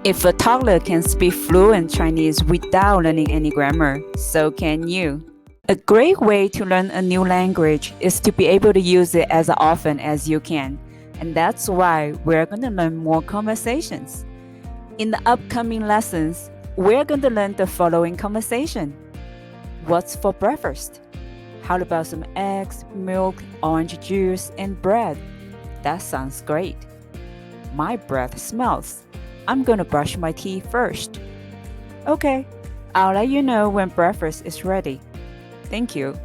If a toddler can speak fluent Chinese without learning any grammar, so can you. A great way to learn a new language is to be able to use it as often as you can. And that's why we're going to learn more conversations. In the upcoming lessons, we're going to learn the following conversation. What's for breakfast? How about some eggs, milk, orange juice, and bread? That sounds great. My breath smells. I'm going to brush my teeth first. Okay, I'll let you know when breakfast is ready. Thank you.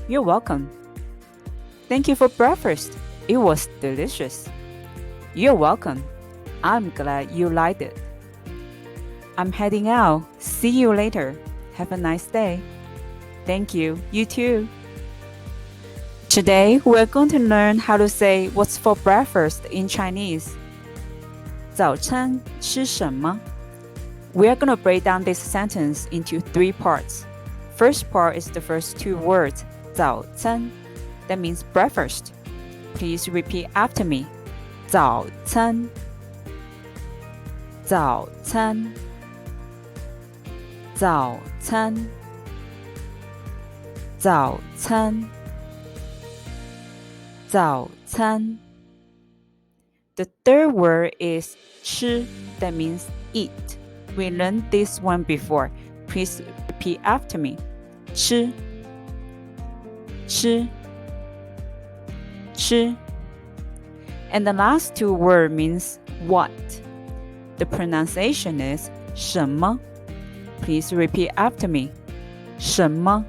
You're welcome. Thank you for breakfast. It was delicious. You're welcome. I'm glad you liked it. I'm heading out. See you later. Have a nice day. Thank you. You too. Today, we're going to learn how to say what's for breakfast in Chinese. 早餐吃什么? We are going to break down this sentence into 3 parts. First part is the first 2 words, 早餐. That means breakfast. Please repeat after me. 早餐早餐早餐早餐早餐 The third word is 吃, that means eat. We learned this one before. Please repeat after me. 吃吃吃 And the last 2 words means what. The pronunciation is 什么 Please repeat after me. 什么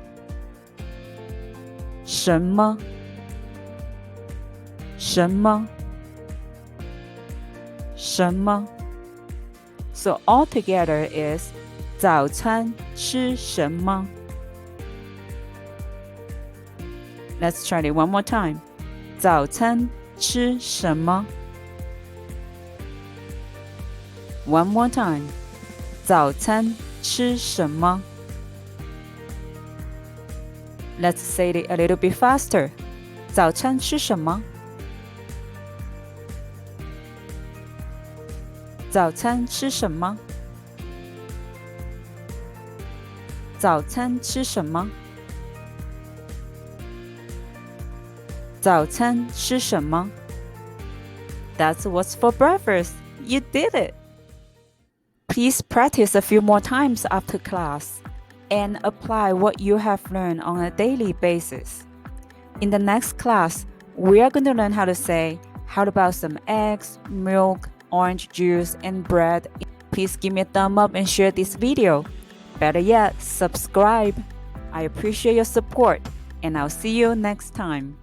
什么什么什么 So all together is 早餐吃什么 Let's try it one more time. 早餐吃什么 One more time. 早餐吃什么 Let's say it a little bit faster. 早餐吃什么早餐吃什么早餐吃什么早餐吃什么 That's what's for breakfast. You did it. Please practice a few more times after class and apply what you have learned on a daily basis. In the next class, we are going to learn how to say, how about some eggs, milk, orange juice, and bread. Please give me a thumb up and share this video. Better yet, subscribe. I appreciate your support, and I'll see you next time.